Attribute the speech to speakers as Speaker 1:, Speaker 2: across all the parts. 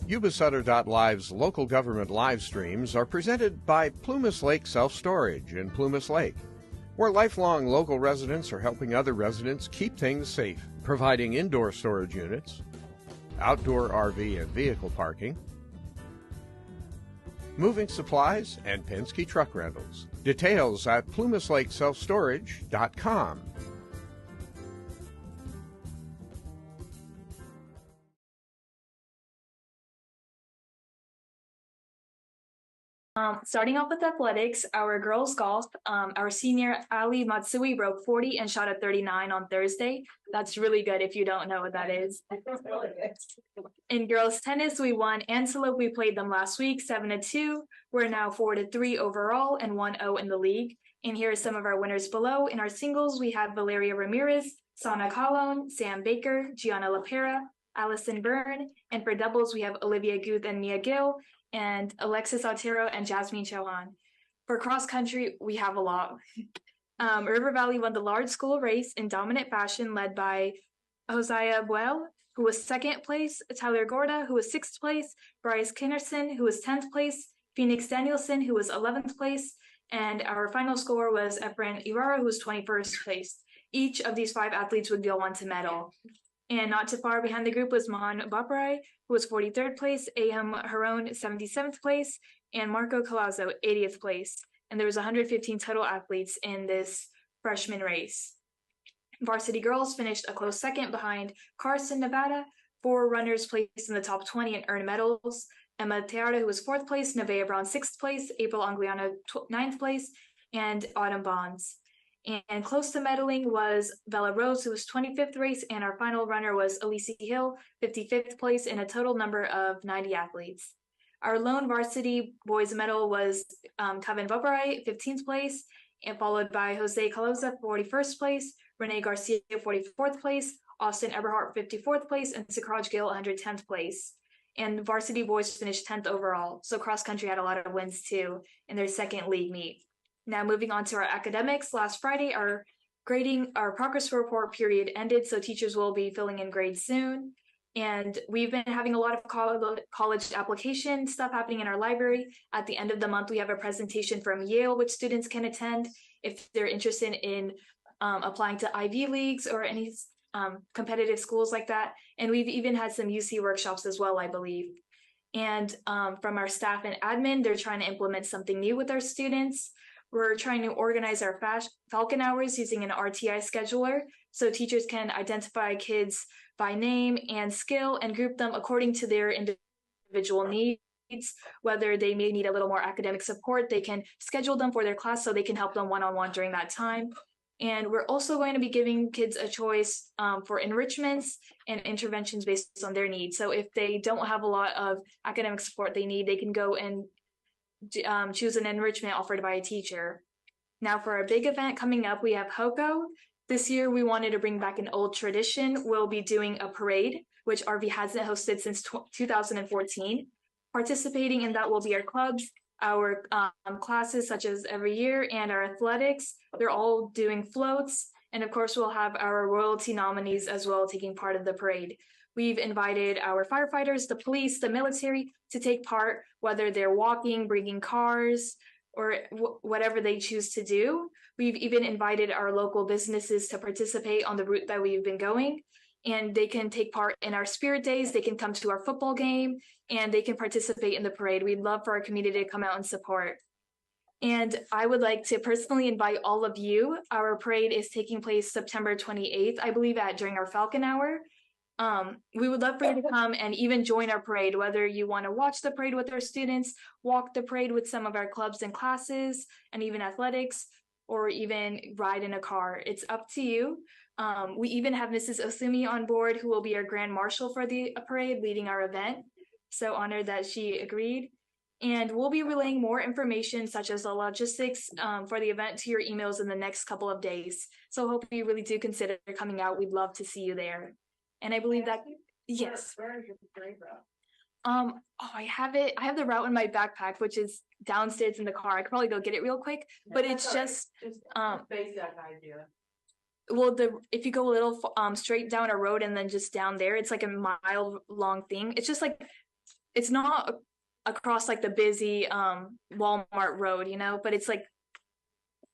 Speaker 1: Yuba-Sutter.live's local government live streams are presented by Plumas Lake Self-Storage in Plumas Lake, where lifelong local residents are helping other residents keep things safe, providing indoor storage units, outdoor RV and vehicle parking, moving supplies, and Penske truck rentals. Details at plumaslakeselfstorage.com.
Speaker 2: Starting off with athletics, our girls golf, our senior Ali Matsui broke 40 and shot a 39 on Thursday. That's really good if you don't know what that is. In girls tennis, we won Antelope. We played them last week, 7-2. We're now 4-3 overall and 1-0 in the league. And here are some of our winners below. In our singles, we have Valeria Ramirez, Sana Colon, Sam Baker, Gianna LaPera, Allison Byrne. And for doubles, we have Olivia Guth and Mia Gill, and Alexis Otero and Jasmine Chauhan. For cross country, we have a lot. River Valley won the large school race in dominant fashion, led by Hosea Buell, who was 2nd place, Tyler Gorda, who was 6th place, Bryce Kinnerson, who was 10th place, Phoenix Danielson, who was 11th place, and our final score was Efren Ibarra, who was 21st place. Each of these 5 athletes would go on to medal. And not too far behind the group was Mahan Baparai, who was 43rd place, Aham Haron, 77th place, and Marco Colazzo, 80th place. And there was 115 total athletes in this freshman race. Varsity girls finished a close second behind Carson, Nevada. 4 runners placed in the top 20 and earned medals. Emma Teara, who was 4th place, Nevaeh Brown, 6th place, April Anguiano, 9th place, and Autumn Bonds. And close to medaling was Bella Rose, who was 25th race, and our final runner was Alicia Hill, 55th place, in a total number of 90 athletes. Our lone varsity boys medal was Kevin Vaparai, 15th place, and followed by Jose Caloza, 41st place, Renee Garcia, 44th place, Austin Eberhardt, 54th place, and Sakraj Gill, 110th place. And varsity boys finished 10th overall. So cross country had a lot of wins too in their 2nd league meet. Now moving on to our academics, last Friday, our progress report period ended, so teachers will be filling in grades soon. And we've been having a lot of college application stuff happening in our library. At the end of the month, we have a presentation from Yale, which students can attend if they're interested in applying to Ivy Leagues or any competitive schools like that. And we've even had some UC workshops as well, I believe. And from our staff and admin, they're trying to implement something new with our students. We're trying to organize our Falcon hours using an RTI scheduler, so teachers can identify kids by name and skill and group them according to their individual needs. Whether they may need a little more academic support, they can schedule them for their class so they can help them one-on-one during that time. And we're also going to be giving kids a choice for enrichments and interventions based on their needs. So if they don't have a lot of academic support they need, they can go and choose an enrichment offered by a teacher. Now for our big event coming up, we have HOCO. This year we wanted to bring back an old tradition. We'll be doing a parade, which RV hasn't hosted since 2014. Participating in that will be our clubs, our classes such as every year, and our athletics. They're all doing floats. And of course, we'll have our royalty nominees as well taking part of the parade. We've invited our firefighters, the police, the military to take part, whether they're walking, bringing cars, or whatever they choose to do. We've even invited our local businesses to participate on the route that we've been going, and they can take part in our spirit days. They can come to our football game, and they can participate in the parade. We'd love for our community to come out and support. And I would like to personally invite all of you. Our parade is taking place September 28th, I believe, during our Falcon Hour. We would love for you to come and even join our parade, whether you want to watch the parade with our students, walk the parade with some of our clubs and classes, and even athletics, or even ride in a car. It's up to you. We even have Mrs. Osumi on board, who will be our Grand Marshal for the parade, leading our event. So honored that she agreed. And we'll be relaying more information, such as the logistics for the event, to your emails in the next couple of days. So hope you really do consider coming out. We'd love to see you there. And I believe that, yes. Where is your parade route? I have it. I have the route in my backpack, which is downstairs in the car. I could probably go get it real quick, but it's just basic idea. Well, if you go a little straight down a road and then just down there, it's like a mile long thing. It's just like it's not across like the busy Walmart road, you know, but it's like,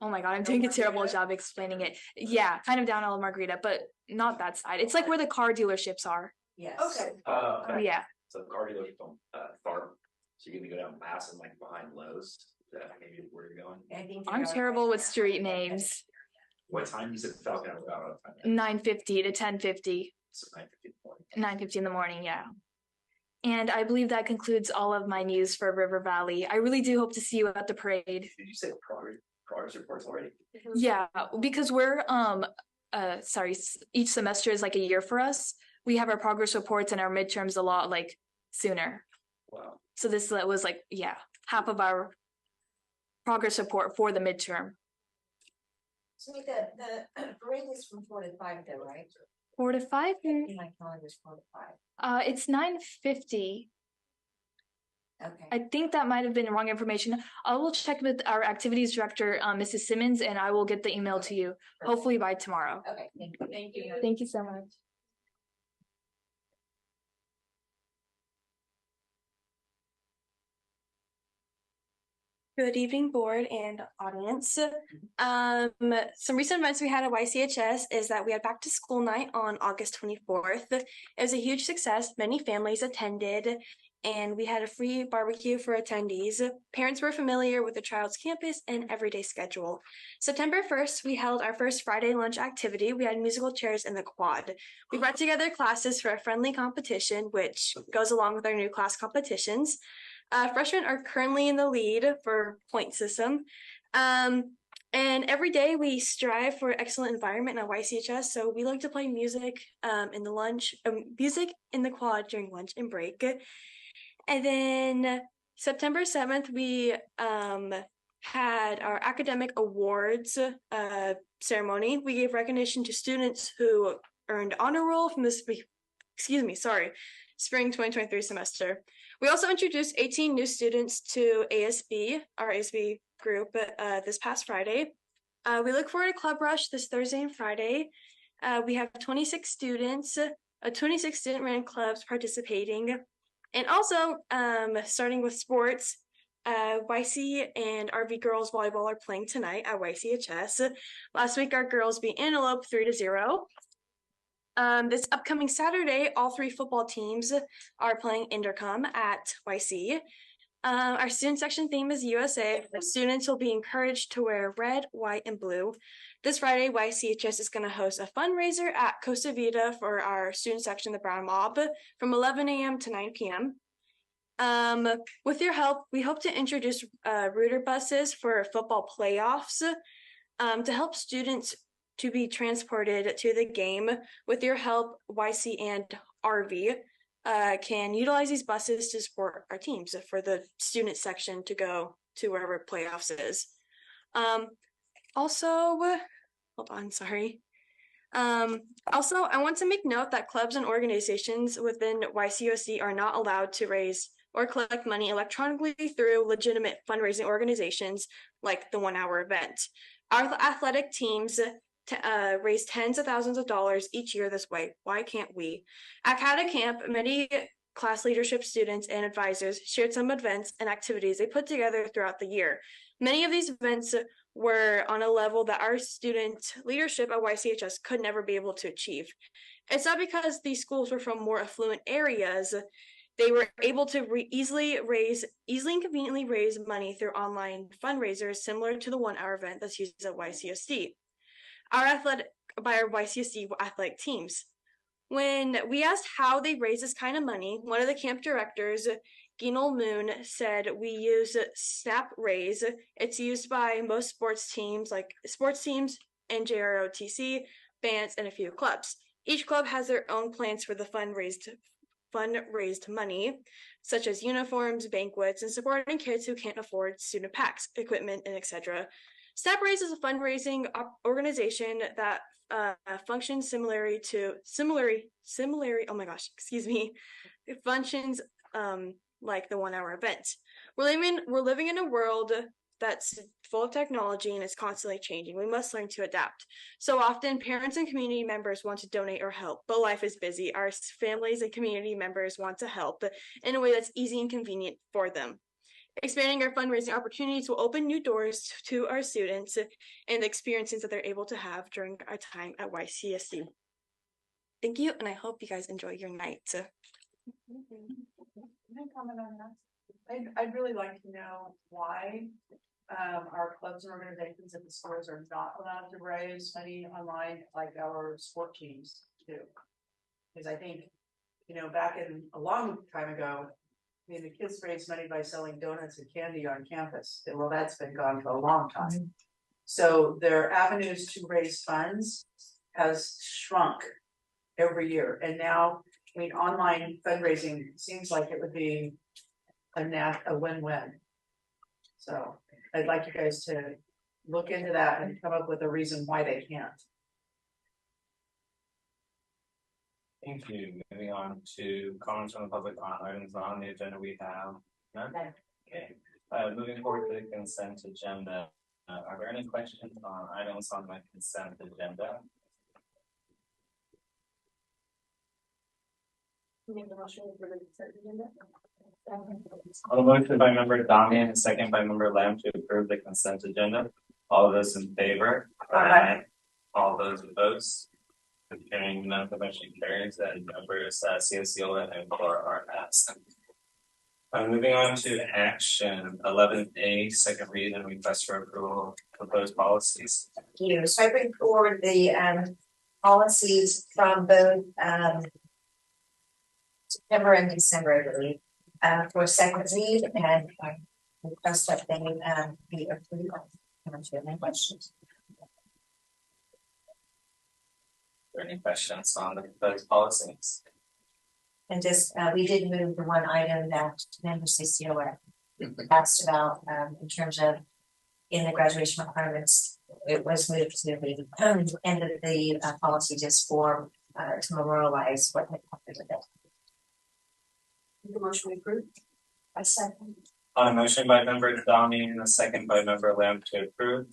Speaker 2: oh my God, I'm doing a terrible job explaining it. Yeah, kind of down on Margarita, but not that side. It's like where the car dealerships are.
Speaker 3: Yes.
Speaker 4: Okay.
Speaker 3: Okay.
Speaker 2: Yeah.
Speaker 3: So the car dealership on Farm, so you're gonna go down past and like behind Lowe's, is that maybe where you're going?
Speaker 4: I think
Speaker 2: I'm terrible with street names.
Speaker 3: What time you said Falcon was out?
Speaker 2: 9:50 to 10:50.
Speaker 3: So 9:50 morning.
Speaker 2: 9:50 in the morning, yeah. And I believe that concludes all of my news for River Valley. I really do hope to see you at the parade.
Speaker 3: Did you say progress reports already?
Speaker 2: Yeah, because we're each semester is like a year for us. We have our progress reports and our midterms a lot like sooner.
Speaker 3: Wow.
Speaker 2: So this was like, yeah, half of our progress report for the midterm.
Speaker 4: So the parade is from 4 to 5 though, right?
Speaker 2: 4 to 5?
Speaker 4: In my calendar is 4 to 5.
Speaker 2: It's 9:50.
Speaker 4: Okay.
Speaker 2: I think that might have been wrong information. I will check with our activities director, Mrs. Simmons, and I will get the email to you, hopefully by tomorrow.
Speaker 4: Okay, thank you. Thank you.
Speaker 2: Thank you so much.
Speaker 5: Good evening, board and audience. Some recent events we had at YCHS is that we had back to school night on August 24th. It was a huge success. Many families attended, and we had a free barbecue for attendees. Parents were familiar with the child's campus and everyday schedule. September 1st, we held our first Friday lunch activity. We had musical chairs in the quad. We brought together classes for a friendly competition, which goes along with our new class competitions. Freshmen are currently in the lead for point system. And every day we strive for excellent environment at YCHS. So we like to play music in the lunch, music in the quad during lunch and break. And then September 7th, we had our academic awards ceremony. We gave recognition to students who earned honor roll from the spring 2023 semester. We also introduced 18 new students to ASB, our ASB group, this past Friday. We look forward to Club Rush this Thursday and Friday. We have 26 students, 26 student-ran clubs participating. And also, starting with sports, YC and RV girls volleyball are playing tonight at YCHS. Last week, our girls beat Antelope 3-0. This upcoming Saturday, all 3 football teams are playing intercom at YC. Our student section theme is USA. The students will be encouraged to wear red, white, and blue. This Friday, YCHS is going to host a fundraiser at Costa Vida for our student section, the Brown Mob, from 11 a.m. to 9 p.m. With your help, we hope to introduce router buses for football playoffs to help students to be transported to the game. With your help, YC and RV can utilize these buses to support our teams for the student section to go to wherever playoffs is. Also, I want to make note that clubs and organizations within YCOC are not allowed to raise or collect money electronically through legitimate fundraising organizations like the 1 hour event. Our athletic teams raise tens of thousands of dollars each year this way. Why can't we? At CATA Camp, many class leadership students and advisors shared some events and activities they put together throughout the year. Many of these events were on a level that our student leadership at YCHS could never be able to achieve. It's not because these schools were from more affluent areas. They were able to easily and conveniently raise money through online fundraisers similar to the 1 hour event that's used at YCSD. Our YCSD athletic teams. When we asked how they raise this kind of money, one of the camp directors, Ginal Moon, said we use Snap Raise. It's used by most sports teams like NJROTC, bands, and a few clubs. Each club has their own plans for the fund-raised money, such as uniforms, banquets, and supporting kids who can't afford student packs, equipment, and etc. Snap Raise is a fundraising organization that functions functions like the 1 hour event. We're living in a world that's full of technology and is constantly changing. We must learn to adapt. So often, parents and community members want to donate or help, but life is busy. Our families and community members want to help, but in a way that's easy and convenient for them. Expanding our fundraising opportunities will open new doors to our students and the experiences that they're able to have during our time at YCSC. Thank you, and I hope you guys enjoy your night.
Speaker 6: Can I comment on that? I'd really like to know why our clubs and organizations at the schools are not allowed to raise money online like our sport teams do. Because I think, back in a long time ago, the kids raised money by selling donuts and candy on campus. Well, that's been gone for a long time. So their avenues to raise funds has shrunk every year. And now, online fundraising seems like it would be a win-win. So I'd like you guys to look into that and come up with a reason why they can't.
Speaker 7: Thank you. Moving on to comments from the public on items on the agenda we have none. Okay. Moving forward to the consent agenda. Are there any questions on items on the consent agenda? A motion by member Damian, a second by member Lamb to approve the consent agenda. All those in favor? Aye. All those opposed? Hearing none, the motion carries. And members Ciola and Cora are absent. Moving on to action 11A, second read and request for approval of proposed policies.
Speaker 4: Thank you. So I bring forward the policies from both September and December, I believe, for second read, and I request that they be approved. Any questions?
Speaker 7: Are there any questions on the proposed policies?
Speaker 4: And just we did move the one item that member Ciola asked about in terms of in the graduation requirements. It was moved to the end of the policy just for to memorialize what happened with it. The motion approved. I second.
Speaker 7: On a motion by member Damian and a second by member Lamb to approve.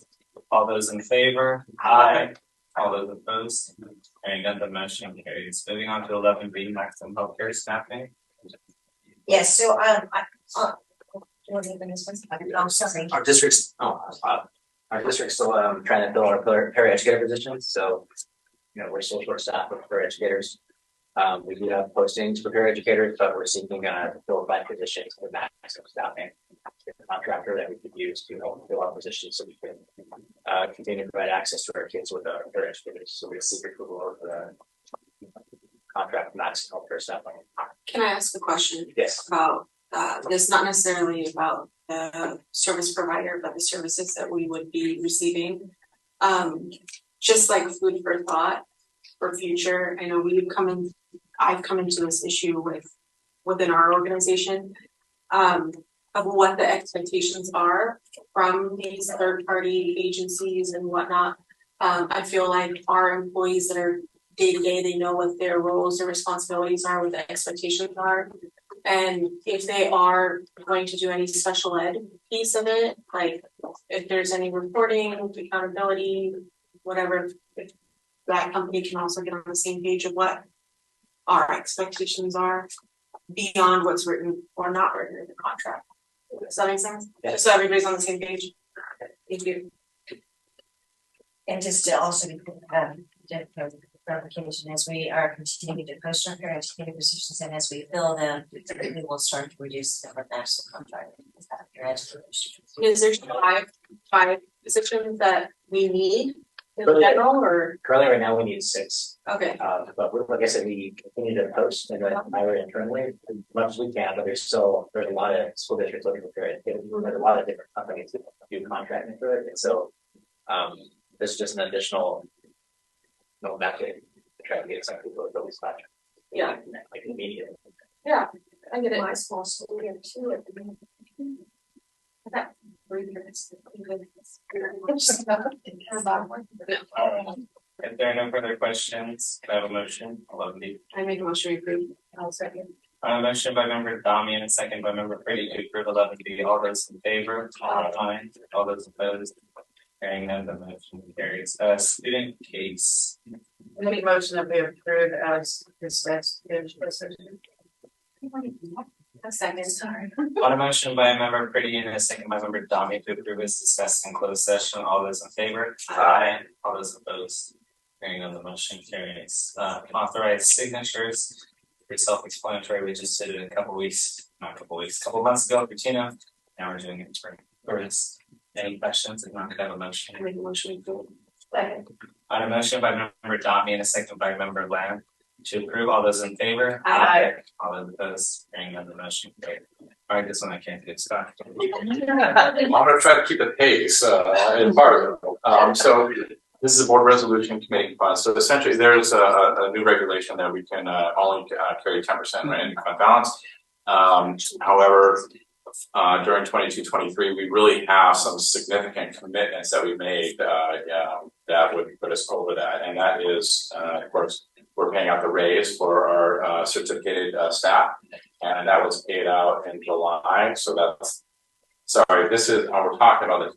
Speaker 7: All those in favor? Aye. All those opposed? Hearing none, the motion carries. Moving on to 11B, maximum healthcare staffing.
Speaker 4: Yes, so sorry.
Speaker 3: Our district's still trying to fill our paraeducator positions, so we're still short staffed with paraeducators. We do have postings for paraeducators, but we're seeking to fill 5 positions with maximum staffing. A contractor that we could use to help fill our positions so we can continue to provide access to our kids with our paraeducators. So we seek approval of the contract maximum healthcare staffing.
Speaker 8: Can I ask a question?
Speaker 3: Yes.
Speaker 8: About this, not necessarily about the service provider, but the services that we would be receiving. Just like food for thought for future. I know I've come into this issue within our organization of what the expectations are from these third-party agencies and whatnot. I feel like our employees that are day-to-day, they know what their roles and responsibilities are, what the expectations are. And if they are going to do any special ed piece of it, like if there's any reporting, accountability, whatever, if that company can also get on the same page of what our expectations are beyond what's written or not written in the contract. Does that make sense?
Speaker 3: Yeah.
Speaker 8: Just so everybody's on the same page. Thank you.
Speaker 4: And just to also be clarification, as we are continuing to post our paraeducator positions and as we fill them, we will start to reduce the maximum contract.
Speaker 8: Is there five positions that we need in general, or
Speaker 3: Currently, right now, we need 6.
Speaker 8: okay?
Speaker 3: But like I said, we continue to post and hire internally as much as we can. But there's a lot of school districts looking for it. There's a lot of different companies that do contracting for it, and so this is just an additional method to try to get some people to these contracts.
Speaker 8: Yeah,
Speaker 3: like immediately.
Speaker 8: yeah, I get it.
Speaker 4: My small school here too.
Speaker 8: Okay. 3 minutes.
Speaker 7: If there are no further questions, can I have a motion? 11B.
Speaker 8: I make a motion to approve. I'll second.
Speaker 7: On a motion by member Damian and second by member Brady to approve 11B, all those in favor? Aye. All those opposed? Hearing none, the motion carries. Student case.
Speaker 6: I make motion that we approve as discussed.
Speaker 4: A second, sorry.
Speaker 7: On a motion by member Pretty and a second by member Damian to approve as discussed in closed session, all those in favor? Aye. All those opposed? Hearing none, the motion carries. Authorized signatures. Pretty self-explanatory. We just did it a couple months ago for Tina. Now we're doing it for Curtis. Any questions? If not, could I have a motion?
Speaker 8: I make a motion to
Speaker 4: Second.
Speaker 7: On a motion by member Dami and a second by member Lamb to approve, all those in favor?
Speaker 6: Aye.
Speaker 7: All those opposed? Hearing none, the motion carries. All right, this one I can't do, Scott.
Speaker 9: I'm gonna try to keep the pace, in part of it. So this is a board resolution committee fund. So essentially there's a new regulation that we can only carry 10% remaining fund balance. However, during 22-23, we really have some significant commitments that we made that would put us over that. And that is, of course, we're paying out the raise for our certificated staff, and that was paid out in July. So that's, sorry, this is, we're talking about the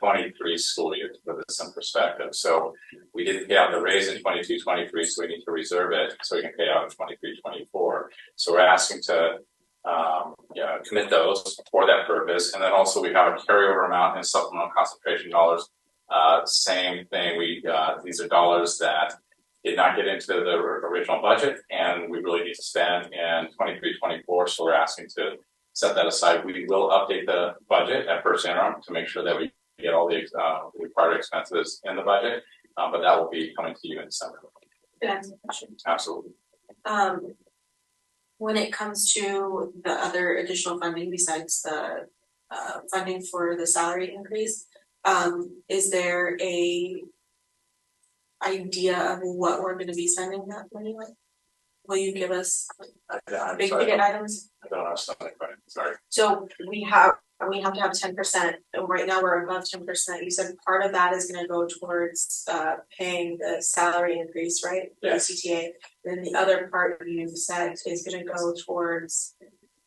Speaker 9: 22-23 school year to put this in perspective. So we didn't pay out the raise in 22-23, so we need to reserve it so we can pay out in 23-24. So we're asking to commit those for that purpose. And then also we have a carryover amount in supplemental concentration dollars. Same thing, these are dollars that did not get into the original budget and we really need to spend in 23-24. So we're asking to set that aside. We will update the budget at first interim to make sure that we get all the required expenses in the budget, but that will be coming to you in December.
Speaker 8: Can I ask a question?
Speaker 9: Absolutely.
Speaker 8: When it comes to the other additional funding besides the funding for the salary increase, is there a idea of what we're going to be spending that money with? Will you give us big ticket items?
Speaker 9: I don't have something, but sorry.
Speaker 8: So we have to have 10%, and right now we're above 10%. You said part of that is going to go towards paying the salary increase, right?
Speaker 9: Yes.
Speaker 8: The CTA. Then the other part you said is going to go towards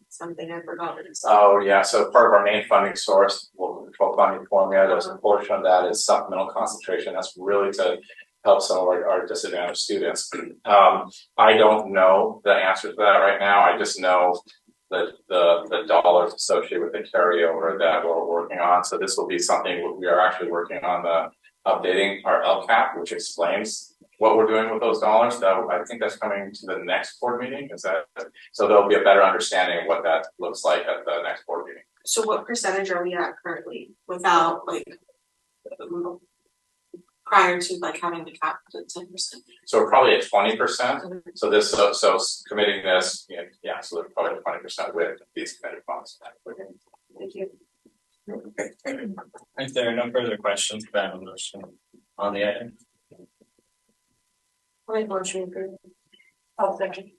Speaker 8: something I forgot.
Speaker 9: Oh yeah, so part of our main funding source, local control funding formula, there's a portion of that is supplemental concentration. That's really to help some of our disadvantaged students. I don't know the answer to that right now. I just know that the dollars associated with the carryover that we're working on. So this will be something we are actually working on updating our LCAP, which explains what we're doing with those dollars. That I think that's coming to the next board meeting. Is that so? There'll be a better understanding of what that looks like at the next board meeting.
Speaker 8: So what percentage are we at currently without prior to having the cap to 10%?
Speaker 9: So we're probably at 20%. So this, so committing this, yeah. So they're probably at 20% with these committed funds.
Speaker 8: Thank you.
Speaker 7: If there are no further questions, can I have a motion on the item?
Speaker 8: I'll make a motion to approve.
Speaker 6: I'll second.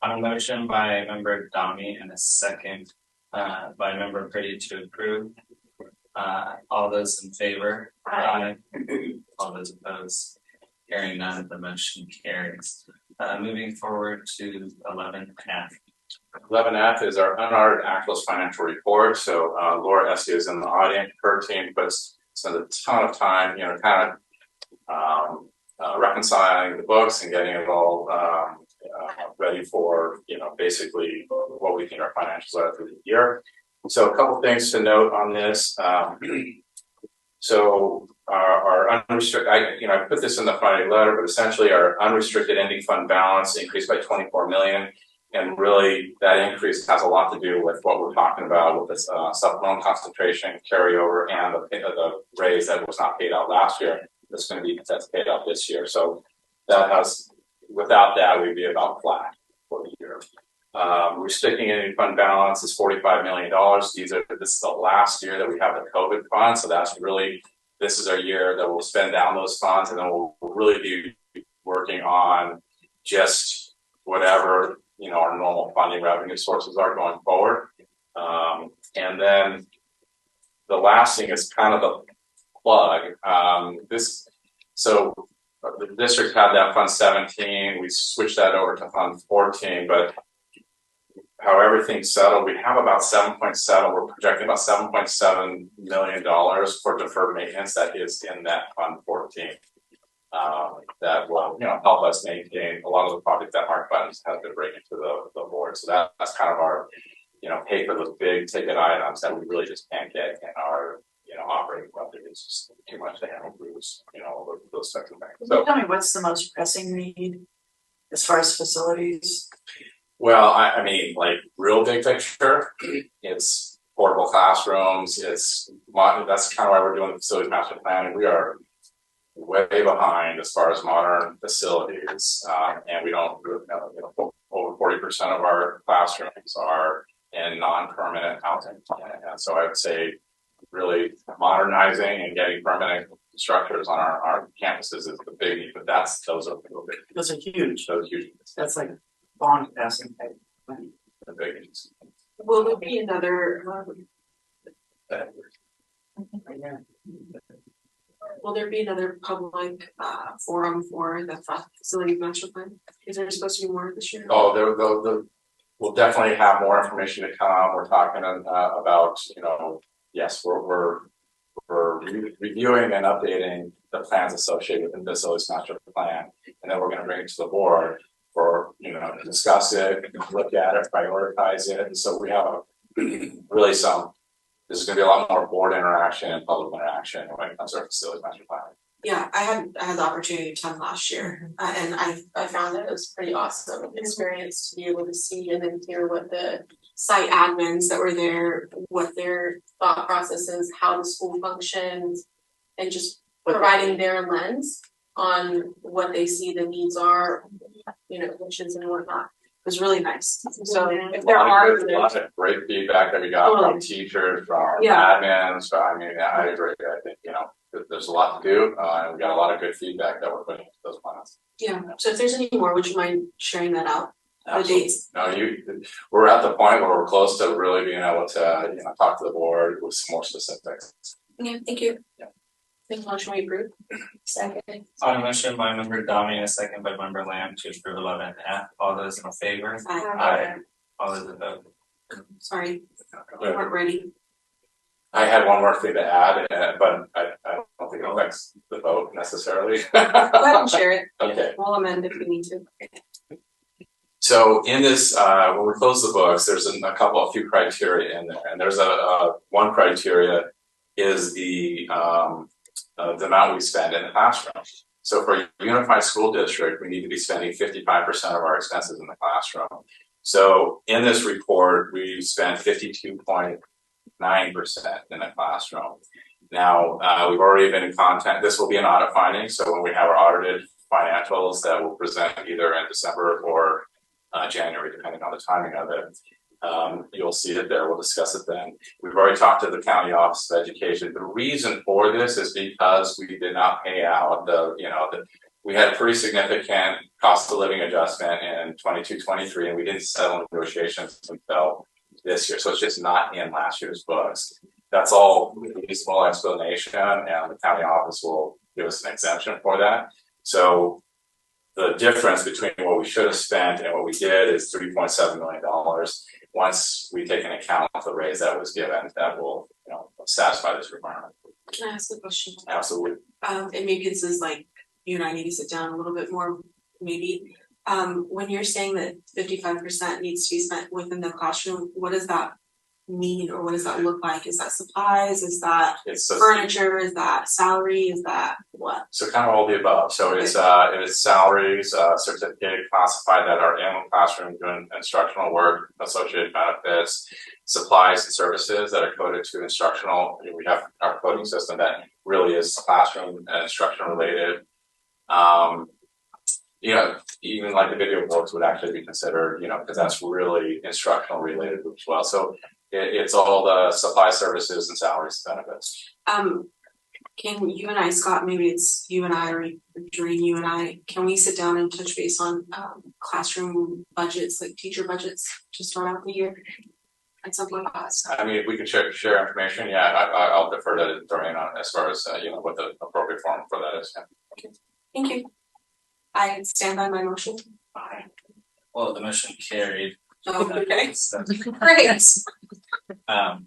Speaker 7: On a motion by member Dami and a second by member Pretty to approve. All those in favor? Aye. All those opposed? Hearing none, the motion carries. Moving forward to 11F.
Speaker 9: 11F is our Unaudited Actuals Financial Report. So Laura Essie is in the audience. Her team spends a ton of time, reconciling the books and getting it all ready for, basically what we think our financials are through the year. So a couple things to note on this. So our unrestricted, I put this in the Friday letter, but essentially our unrestricted ending fund balance increased by 24 million. And really that increase has a lot to do with what we're talking about with this supplemental concentration carryover and the raise that was not paid out last year. That's paid out this year. So that has, without that, we'd be about flat for the year. Restricting ending fund balance is $45 million. This is the last year that we have the COVID fund. So that's really, this is our year that we'll spend down those funds, and then we'll really be working on just whatever, our normal funding revenue sources are going forward. And then the last thing is kind of the plug. the district had that fund 17, we switched that over to fund 14, but how everything's settled, we have about 7.7, we're projecting about $7.7 million for deferred maintenance that is in that fund 14. That will, help us maintain a lot of the projects that Mark Buttons has been bringing to the board. So that's kind of our, pay for those big ticket items that we really just can't get in our, operating budget. It's just too much to handle those types of things. So
Speaker 6: tell me, what's the most pressing need as far as facilities?
Speaker 9: Well, I mean, like real big picture, it's portable classrooms. That's kind of why we're doing the facilities master plan, and we are way behind as far as modern facilities, and we don't over 40% of our classrooms are in non-permanent housing, and so I would say really modernizing and getting permanent structures on our campuses is the big need. But those are big.
Speaker 6: Those are huge.
Speaker 9: Those huge.
Speaker 6: That's like bond passing.
Speaker 9: The big needs.
Speaker 8: Will there be another? Will there be another public forum for the facility master plan? Is there supposed to be more this year?
Speaker 9: Oh, we'll definitely have more information to come. We're talking about, yes, we're reviewing and updating the plans associated with the facilities master plan, and then we're going to bring it to the board for discuss it, look at it, prioritize it. And so we have really there's going to be a lot more board interaction and public interaction when it comes to our facilities master plan.
Speaker 8: Yeah, I had the opportunity to attend last year, and I found that it was pretty awesome experience to be able to see and then hear what the site admins that were there, what their thought process is, how the school functions, and just providing their lens on what they see the needs are, functions and whatnot. It was really nice. So if there are
Speaker 9: a lot of great feedback that we got from teachers, from admins. So I mean, I agree. I think there's a lot to do, and we got a lot of good feedback that we're putting into those plans.
Speaker 8: Yeah. So if there's any more, would you mind sharing that out?
Speaker 9: Absolutely.
Speaker 8: The dates.
Speaker 9: No, we're at the point where we're close to really being able to talk to the board with some more specifics.
Speaker 8: Yeah. Thank you.
Speaker 9: Yeah.
Speaker 8: Make a motion we approve. Second.
Speaker 7: On a motion by member Dami and a second by member Lamb to approve 11F. All those in favor?
Speaker 8: Aye.
Speaker 7: All those opposed?
Speaker 8: Sorry, we weren't ready.
Speaker 9: I had one more thing to add, but I don't think it affects the vote necessarily.
Speaker 8: Go ahead and share it.
Speaker 9: Okay.
Speaker 8: We'll amend if we need to.
Speaker 9: So in this, when we close the books, there's a few criteria in there, and there's one criteria is the amount we spend in the classroom. So for a unified school district, we need to be spending 55% of our expenses in the classroom. So in this report, we spent 52.9% in the classroom. Now, we've already been in contact. This will be an audit finding. So when we have our audited financials that we'll present either in December or January, depending on the timing of it, you'll see it there. We'll discuss it then. We've already talked to the County Office of Education. The reason for this is because we did not pay out we had a pretty significant cost of living adjustment in 22-23, and we didn't settle negotiations until this year. So it's just not in last year's books. That's all a small explanation, and the county office will give us an exemption for that. So the difference between what we should have spent and what we did is $3.7 million. Once we take into account the raise that was given, that will satisfy this requirement.
Speaker 8: Can I ask a question?
Speaker 9: Absolutely.
Speaker 8: And maybe this is like you and I need to sit down a little bit more, maybe. When you're saying that 55% needs to be spent within the classroom, what does that mean, or what does that look like? Is that supplies? Is that furniture? Is that salary? Is that what?
Speaker 9: So kind of all the above. So it is salaries, certificate classified that are in the classroom doing instructional work, associated benefits, supplies and services that are coded to instructional. We have our coding system that really is classroom and instruction related. Even like the video books would actually be considered, because that's really instructional related as well. So it's all the supply services and salaries and benefits.
Speaker 8: Can you and I, Scott, maybe it's you and I, or during you and I, can we sit down and touch base on classroom budgets, like teacher budgets, to start out the year and something like that?
Speaker 9: I mean, if we could share information, I'll defer to Dorian on as far as what the appropriate form for that is.
Speaker 8: Okay. Thank you. I stand by my motion.
Speaker 7: Well, the motion carried.
Speaker 8: Oh, okay.
Speaker 7: So,
Speaker 8: Great.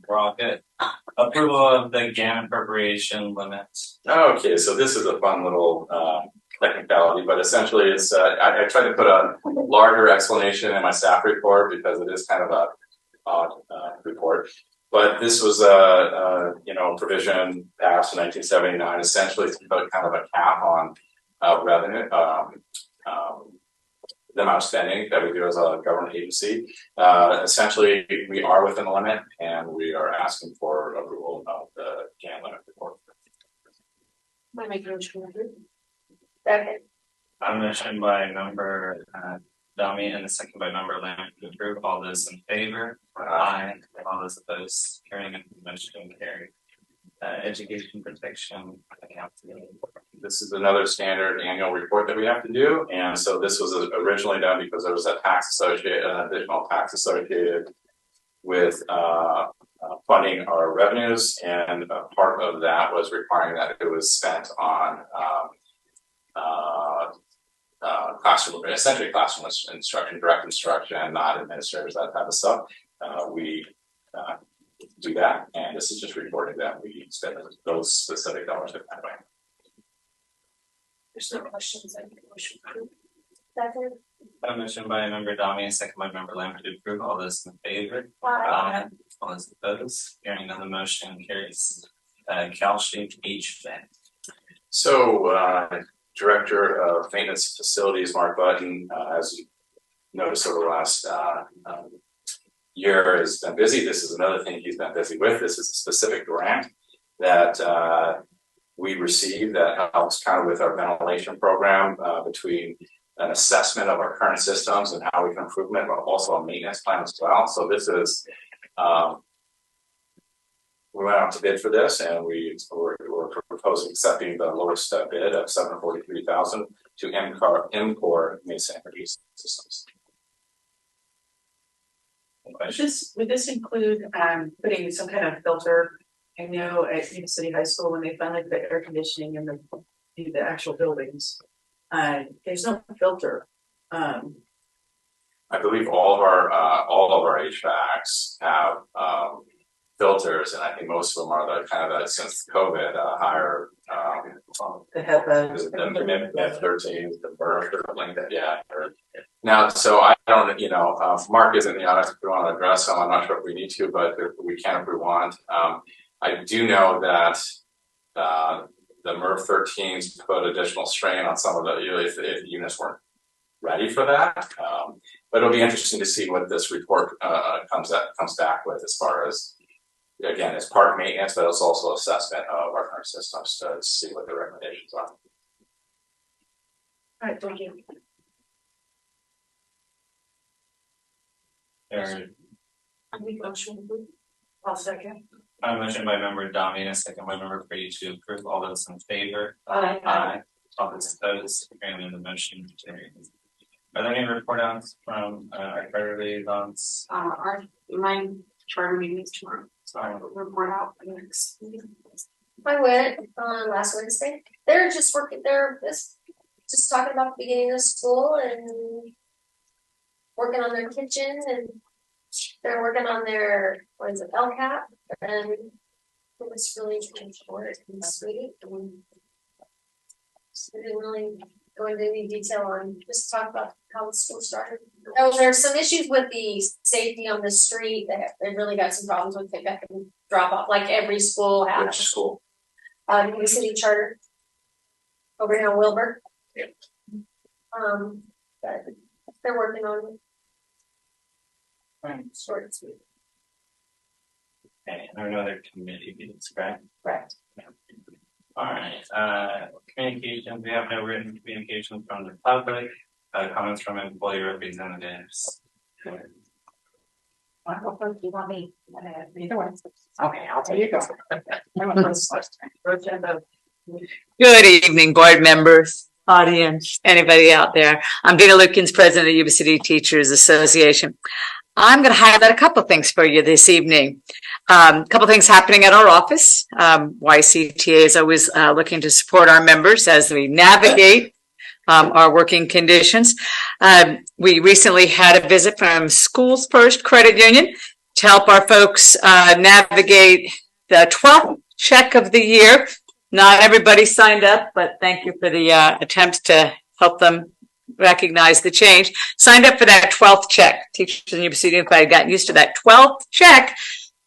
Speaker 7: we're all good. Approval of the Gann Appropriation limit.
Speaker 9: Okay, so this is a fun little technicality, but essentially it's I tried to put a larger explanation in my staff report because it is kind of a odd report. But this was a provision passed in 1979, essentially to put kind of a cap on revenue, the amount of spending that we do as a government agency. Essentially, we are within the limit, and we are asking for approval of the Gann limit report.
Speaker 8: I make a motion to approve.
Speaker 4: Second.
Speaker 7: A motion by member Dami and a second by member Lamb to approve. All those in favor? Aye. All those opposed? Carrying and motion carried. Education protection account.
Speaker 9: This is another standard annual report that we have to do, and so this was originally done because there was a tax associated, an additional tax associated with funding our revenues, and part of that was requiring that it was spent on classroom, essentially classroom instruction, direct instruction, not administrators, that type of stuff. We do that, and this is just reporting that we spend those specific dollars that way.
Speaker 8: There's no questions. I make a motion to approve.
Speaker 4: Second.
Speaker 7: A motion by member Dami and second by member Lamb to approve. All those in favor?
Speaker 4: Aye.
Speaker 7: All those opposed? Hearing none, the motion carries. CalShape HVAC.
Speaker 9: So, Director of Maintenance Facilities, Mark Button, as you noticed over the last year, has been busy. This is another thing he's been busy with. This is a specific grant that we received that helps kind of with our ventilation program between an assessment of our current systems and how we can improve them, but also a maintenance plan as well. So this is, we went out to bid for this, and we're proposing accepting the lowest bid of $743,000 to MCOR Mesa Energy Systems.
Speaker 6: Would this include putting some kind of filter? I know at Yuba-Sutter High School, when they finally put air conditioning in the actual buildings, there's no filter.
Speaker 9: I believe all of our HVACs have filters, and I think most of them are the kind of since COVID higher.
Speaker 6: They have
Speaker 9: the MIP 13, the MERV or something like that. Yeah. Now, so I don't, Mark isn't in the audience if we want to address them. I'm not sure if we need to, but we can if we want. I do know that the MERV 13s put additional strain on some of the if the units weren't ready for that. But it'll be interesting to see what this report comes back with as far as, again, it's part of maintenance, but it's also assessment of our current systems to see what the recommendations are.
Speaker 6: All right, thank you.
Speaker 8: I make a motion to approve.
Speaker 6: I'll second.
Speaker 7: A motion by member Dami and a second by member Brady to approve. All those in favor?
Speaker 6: Aye.
Speaker 7: Aye. All those opposed? Hearing the motion carries. Are there any report outs from our credit liaisons?
Speaker 8: My charter meeting is tomorrow, so I will report out the next meeting.
Speaker 4: I went on last Wednesday. They're just working. They're just talking about the beginning of school and working on their kitchen, and they're working on their LCAP, and it was really short and sweet. And we didn't really go into any detail on just talk about how the school started. Oh, there's some issues with the safety on the street. They really got some problems with pickup and drop off, like every school has.
Speaker 9: Which school?
Speaker 4: Yuba-Sutter Charter over here in Wilbur.
Speaker 9: Yeah.
Speaker 4: But they're working on it. Short and sweet.
Speaker 7: Okay, there are no other committee meetings, correct?
Speaker 4: Correct.
Speaker 7: All right, communications, we have no written communication from the public, comments from employee representatives.
Speaker 10: Do you want me? Either one. Okay, I'll tell you go. Good evening, board members, audience, anybody out there. I'm Dana Lukens, president of Yuba-Sutter Teachers Association. I'm going to highlight a couple things for you this evening. A couple things happening at our office. YCTA is always looking to support our members as we navigate our working conditions. We recently had a visit from Schools First Credit Union to help our folks navigate the 12th check of the year. Not everybody signed up, but thank you for the attempts to help them recognize the change. Signed up for that 12th check. Teachers in Yuba-Sutter Unified got used to that 12th check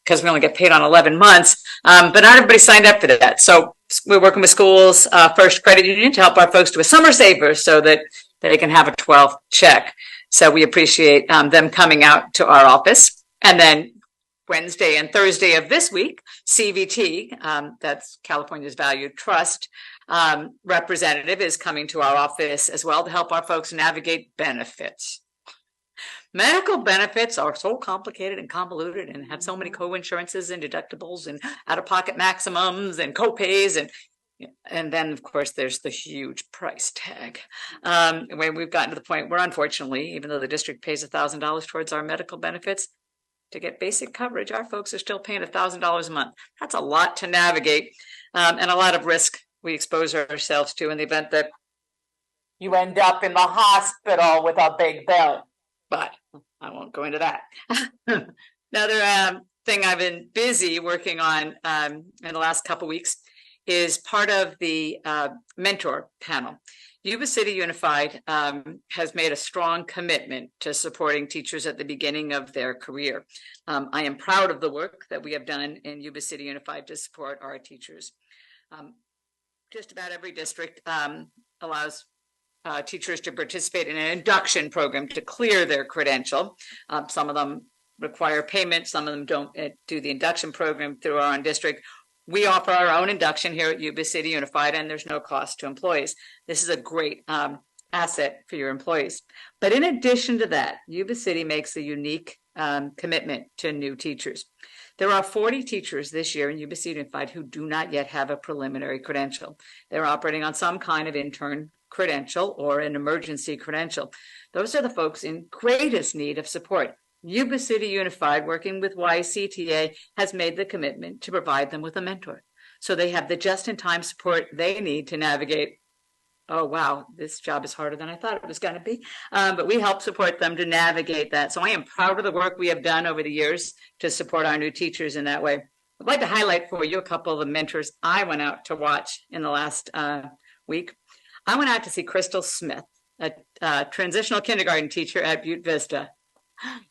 Speaker 10: because we only get paid on 11 months, but not everybody signed up for that. So we're working with Schools First Credit Union to help our folks do a summer saver so that they can have a 12th check. So we appreciate them coming out to our office. And then Wednesday and Thursday of this week, CVT, that's California's Valued Trust representative, is coming to our office as well to help our folks navigate benefits. Medical benefits are so complicated and convoluted and have so many co-insurances and deductibles and out-of-pocket maximums and co-pays, and then of course there's the huge price tag. When we've gotten to the point where, unfortunately, even though the district pays $1,000 towards our medical benefits, to get basic coverage, our folks are still paying $1,000 a month. That's a lot to navigate, and a lot of risk we expose ourselves to in the event that you end up in the hospital with a big bill. But I won't go into that. Another thing I've been busy working on in the last couple weeks is part of the mentor panel. Yuba-Sutter Unified has made a strong commitment to supporting teachers at the beginning of their career. I am proud of the work that we have done in Yuba-Sutter Unified to support our teachers. Just about every district allows teachers to participate in an induction program to clear their credential. Some of them require payment, some of them don't do the induction program through our own district. We offer our own induction here at Yuba-Sutter Unified, and there's no cost to employees. This is a great asset for your employees. But in addition to that, Yuba-Sutter makes a unique commitment to new teachers. There are 40 teachers this year in Yuba-Sutter Unified who do not yet have a preliminary credential. They're operating on some kind of intern credential or an emergency credential. Those are the folks in greatest need of support. Yuba-Sutter Unified, working with YCTA, has made the commitment to provide them with a mentor, so they have the just-in-time support they need to navigate. Oh, wow, this job is harder than I thought it was going to be. But we help support them to navigate that. So I am proud of the work we have done over the years to support our new teachers in that way. I'd like to highlight for you a couple of the mentors I went out to watch in the last week. I went out to see Crystal Smith, a transitional kindergarten teacher at Butte Vista.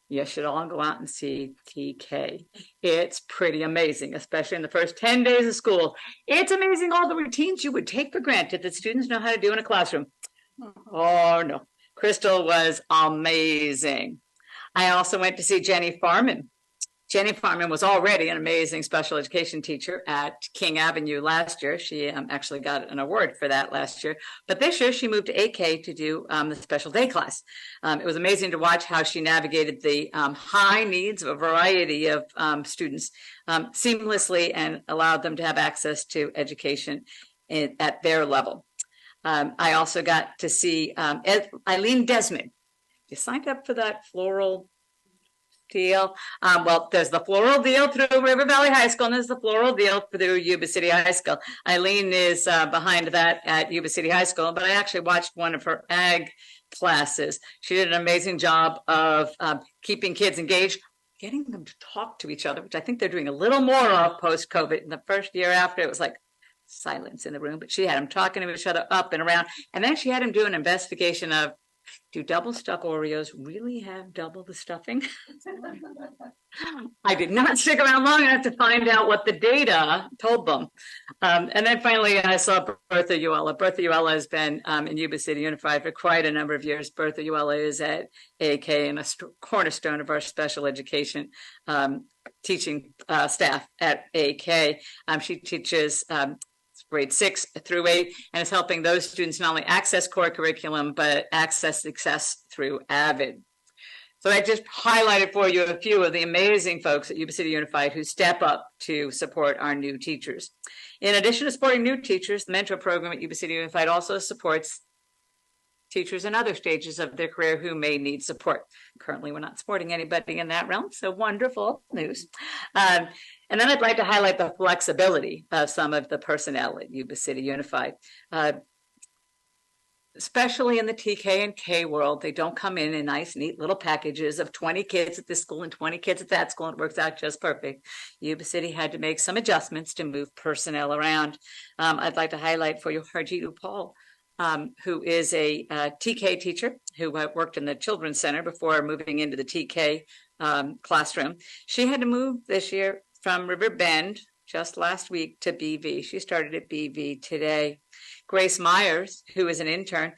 Speaker 10: You should all go out and see TK. It's pretty amazing, especially in the first 10 days of school. It's amazing all the routines you would take for granted that students know how to do in a classroom. Oh, no. Crystal was amazing. I also went to see Jenny Farman. Jenny Farman was already an amazing special education teacher at King Avenue last year. She actually got an award for that last year. But this year she moved to AK to do the special day class. It was amazing to watch how she navigated the high needs of a variety of students seamlessly and allowed them to have access to education at their level. I also got to see Eileen Desmond. You signed up for that floral deal. Well, there's the floral deal through River Valley High School, and there's the floral deal through Yuba-Sutter High School. Eileen is behind that at Yuba-Sutter High School, but I actually watched one of her ag classes. She did an amazing job of keeping kids engaged, getting them to talk to each other, which I think they're doing a little more of post-COVID. In the first year after, it was like silence in the room, but she had them talking to each other up and around. And then she had them do an investigation of, do double stuffed Oreos really have double the stuffing? I did not stick around long enough to find out what the data told them. And then finally, I saw Bertha Uella. Bertha Uella has been in Yuba-Sutter Unified for quite a number of years. Bertha Uella is at AK and a cornerstone of our special education teaching staff at AK. She teaches grade 6 through 8, and is helping those students not only access core curriculum, but access success through AVID. So I just highlighted for you a few of the amazing folks at Yuba-Sutter Unified who step up to support our new teachers. In addition to supporting new teachers, the mentor program at Yuba-Sutter Unified also supports teachers in other stages of their career who may need support. Currently, we're not supporting anybody in that realm, so wonderful news. And then I'd like to highlight the flexibility of some of the personnel at Yuba-Sutter Unified. especially in the TK and K world, they don't come in nice, neat little packages of 20 kids at this school and 20 kids at that school, and it works out just perfect. Yuba City had to make some adjustments to move personnel around. I'd like to highlight for you Harjeet Upal, who is a TK teacher who worked in the Children's Center before moving into the TK classroom. She had to move this year from River Bend just last week to BV. She started at BV today. Grace Myers, who is an intern,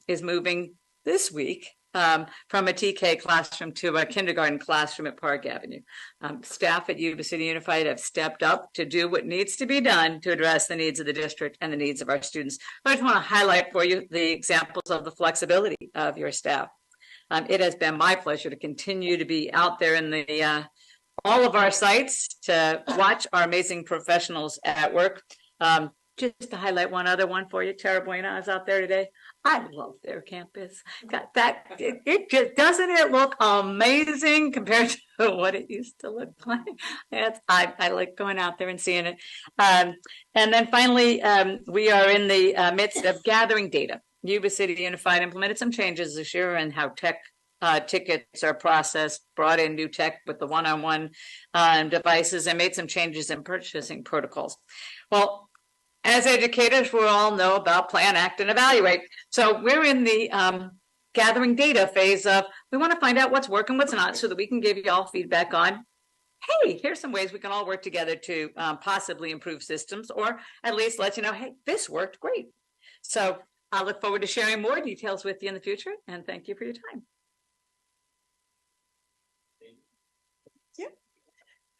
Speaker 10: is moving this week from a TK classroom to a kindergarten classroom at Park Avenue. Staff at Yuba City Unified have stepped up to do what needs to be done to address the needs of the district and the needs of our students. I just want to highlight for you the examples of the flexibility of your staff. It has been my pleasure to continue to be out there in the all of our sites to watch our amazing professionals at work. Just to highlight one other one for you, Tara Buena is out there today. I love their campus. Got that, it just doesn't it look amazing compared to what it used to look like. I like going out there and seeing it. And then finally, we are in the midst of gathering data. Yuba City Unified implemented some changes this year in how tech tickets are processed, brought in new tech with the one-on-one devices, and made some changes in purchasing protocols. Well, as educators, we all know about plan, act, and evaluate. So we're in the gathering data phase of, we want to find out what's working, what's not, so that we can give you all feedback on, hey, here's some ways we can all work together to possibly improve systems, or at least let you know, hey, this worked great. So I look forward to sharing more details with you in the future, and thank you for your time.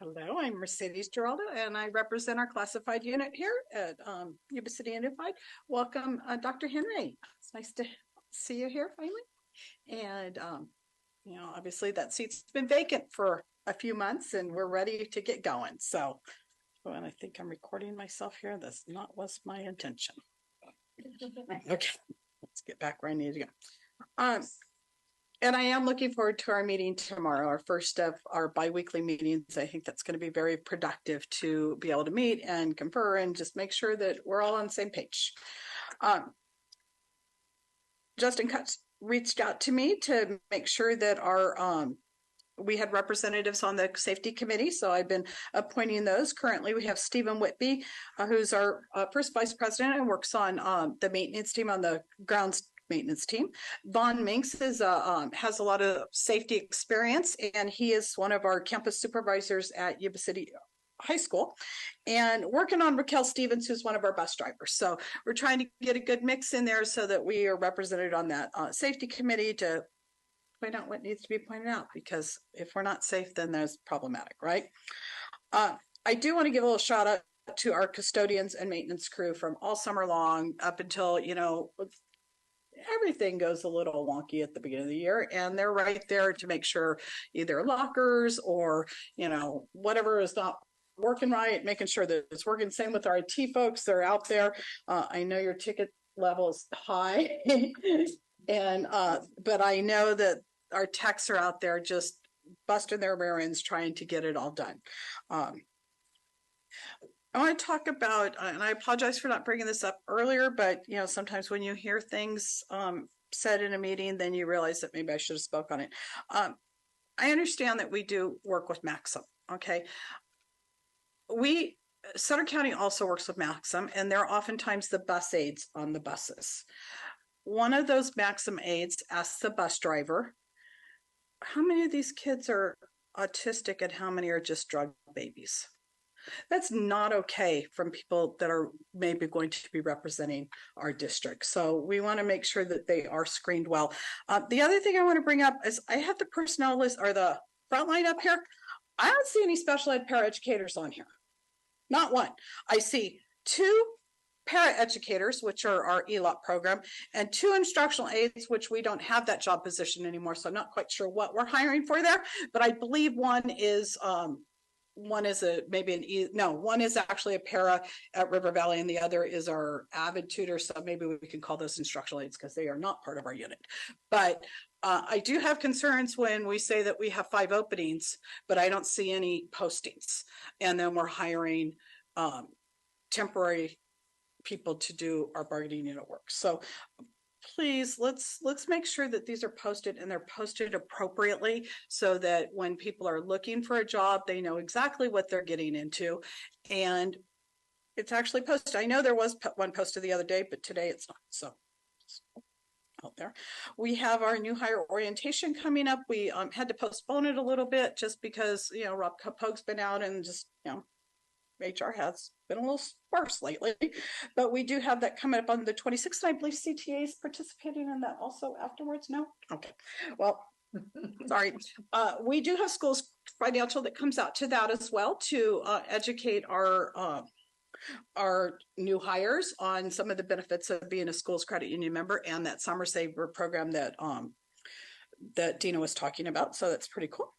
Speaker 6: Hello, I'm Mercedes Giraldo, and I represent our classified unit here at Yuba City Unified. Welcome, Dr. Henry. It's nice to see you here finally. And, you know, obviously that seat's been vacant for a few months and we're ready to get going. So, and I think I'm recording myself here. That's not was my intention. Okay, let's get back where I need to go. And I am looking forward to our meeting tomorrow, our first of our bi-weekly meetings. I think that's going to be very productive to be able to meet and confer and just make sure that we're all on the same page. Justin Cutts reached out to me to make sure that our we had representatives on the safety committee, so I've been appointing those. Currently, we have Stephen Whitby, who's our first vice president and works on the maintenance team on the grounds maintenance team. Vaughn Minks is has a lot of safety experience, and he is one of our campus supervisors at Yuba City High School, and working on Raquel Stevens, who's one of our bus drivers. So we're trying to get a good mix in there so that we are represented on that safety committee to point out what needs to be pointed out, because if we're not safe, then that's problematic, right? I do want to give a little shout out to our custodians and maintenance crew from all summer long up until, you know, everything goes a little wonky at the beginning of the year, and they're right there to make sure either lockers or, you know, whatever is not working right, making sure that it's working. Same with our IT folks, they're out there. I know your ticket level is high, and but I know that our techs are out there just busting their rear ends trying to get it all done. I want to talk about, and I apologize for not bringing this up earlier, but you know, sometimes when you hear things said in a meeting, then you realize that maybe I should have spoke on it. I understand that we do work with Maxim. Okay, Sutter County also works with Maxim, and they're oftentimes the bus aides on the buses. One of those Maxim aides asked the bus driver, "How many of these kids are autistic, and how many are just drug babies?" That's not okay from people that are maybe going to be representing our district. So we want to make sure that they are screened well. The other thing I want to bring up is I have the personnel list or the front line up here. I don't see any special ed paraeducators on here. Not one. I see 2 paraeducators, which are our ELOP program, and 2 instructional aides, which we don't have that job position anymore. So I'm not quite sure what we're hiring for there, but I believe one is one is one is actually a para at River Valley, and the other is our avid tutor. So maybe we can call those instructional aides because they are not part of our unit. But I do have concerns when we say that we have 5 openings, but I don't see any postings. And then we're hiring temporary people to do our bargaining unit work. So please, let's make sure that these are posted and they're posted appropriately so that when people are looking for a job, they know exactly what they're getting into. And it's actually posted. I know there was one posted the other day, but today it's not. So out there. We have our new hire orientation coming up. We had to postpone it a little bit just because, you know, Rob Pogue's been out and just, you know, HR has been a little sparse lately, but we do have that coming up on the 26th. And I believe CTA is participating in that also afterwards. No? Okay. Well, sorry. We do have schools financial that comes out to that as well to educate our new hires on some of the benefits of being a schools credit union member and that summer saver program that that Dina was talking about. So that's pretty cool.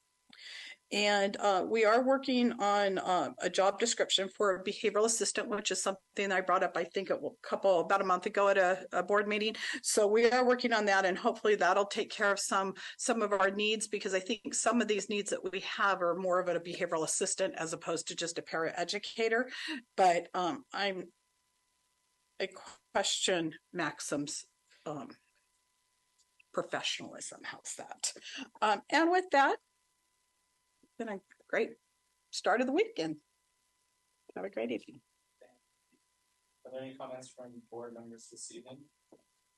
Speaker 6: And we are working on a job description for a behavioral assistant, which is something I brought up, I think, about a month ago at a board meeting. So we are working on that, and hopefully that'll take care of some of our needs, because I think some of these needs that we have are more of a behavioral assistant as opposed to just a paraeducator. But I question Maxim's professionalism. How's that? And with that, been a great start of the weekend. Have a great evening.
Speaker 7: Are there any comments from board members this evening?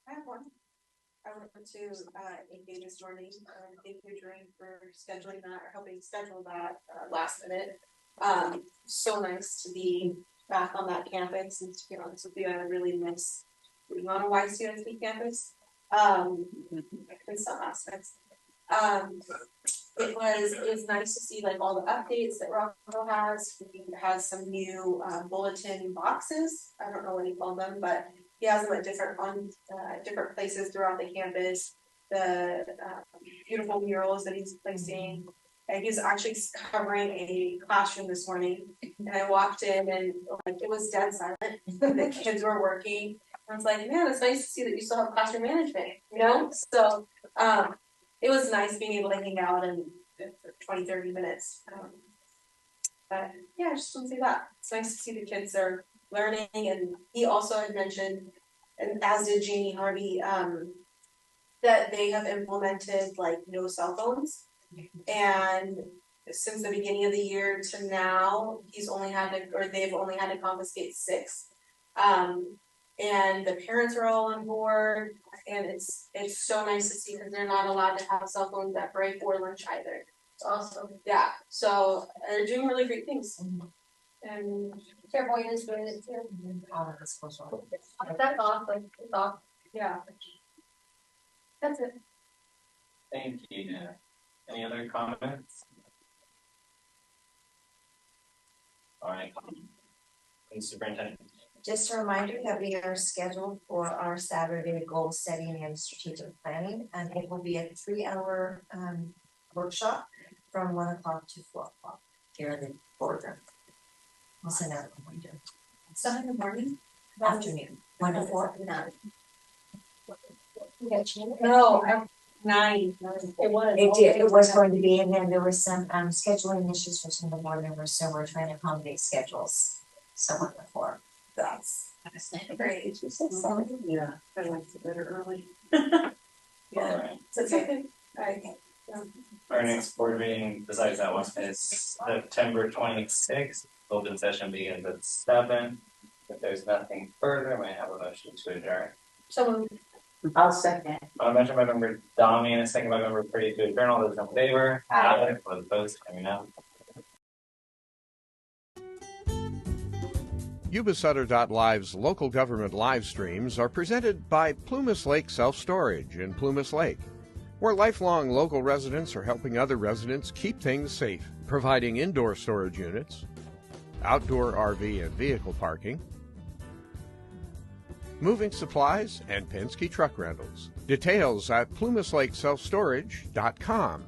Speaker 8: I have one. I went to engage this morning. Thank you, Doreen, for scheduling that or helping schedule that last minute. So nice to be back on that campus, and to be honest with you, I really miss being on a YCSB campus in some aspects. It was nice to see like all the updates that Rocco has. He has some new bulletin boxes. I don't know what he called them, but he has them at different places throughout the campus. The beautiful murals that he's placing. And he's actually covering a classroom this morning. And I walked in and like it was dead silent. The kids were working. I was like, man, it's nice to see that you still have classroom management, you know? So it was nice being able to hang out and for 20-30 minutes. But yeah, I just want to say that. It's nice to see the kids are learning. And he also had mentioned, and as did Jeannie Harvey, that they have implemented like no cell phones. And since the beginning of the year to now, they've only had to confiscate 6. And the parents are all on board, and it's so nice to see because they're not allowed to have cell phones at break or lunch either. It's awesome. Yeah, so they're doing really great things. And Clairvoyant is doing it too. That's awesome. That's awesome. Yeah. That's it.
Speaker 7: Thank you. Any other comments? All right. Superintendent.
Speaker 4: Just a reminder that we are scheduled for our Saturday goal setting and strategic planning, and it will be a 3-hour workshop from 1 o'clock to 4 o'clock here in the boardroom. I'll send out a reminder. 7 in the morning? Afternoon, 1 to 4. No, 9. It did. It was going to be, and then there were some scheduling issues for some of the board members, so we're trying to accommodate schedules. Someone before. That's great.
Speaker 6: Yeah, I like to better early.
Speaker 7: All right.
Speaker 8: So it's okay.
Speaker 7: Our next board meeting, besides that one, is September 26th. Open session begins at 7. If there's nothing further, we have a motion to adjourn.
Speaker 8: So
Speaker 4: I'll second.
Speaker 7: Mentioned by member Domi and a second by member Pretty to adjourn. All those in favor? Aye. All opposed? Coming out.
Speaker 1: Yuba-Sutter.live's local government live streams are presented by Plumas Lake Self-Storage in Plumas Lake, where lifelong local residents are helping other residents keep things safe, providing indoor storage units, outdoor RV and vehicle parking, moving supplies, and Penske truck rentals. Details at plumaslakeselfstorage.com.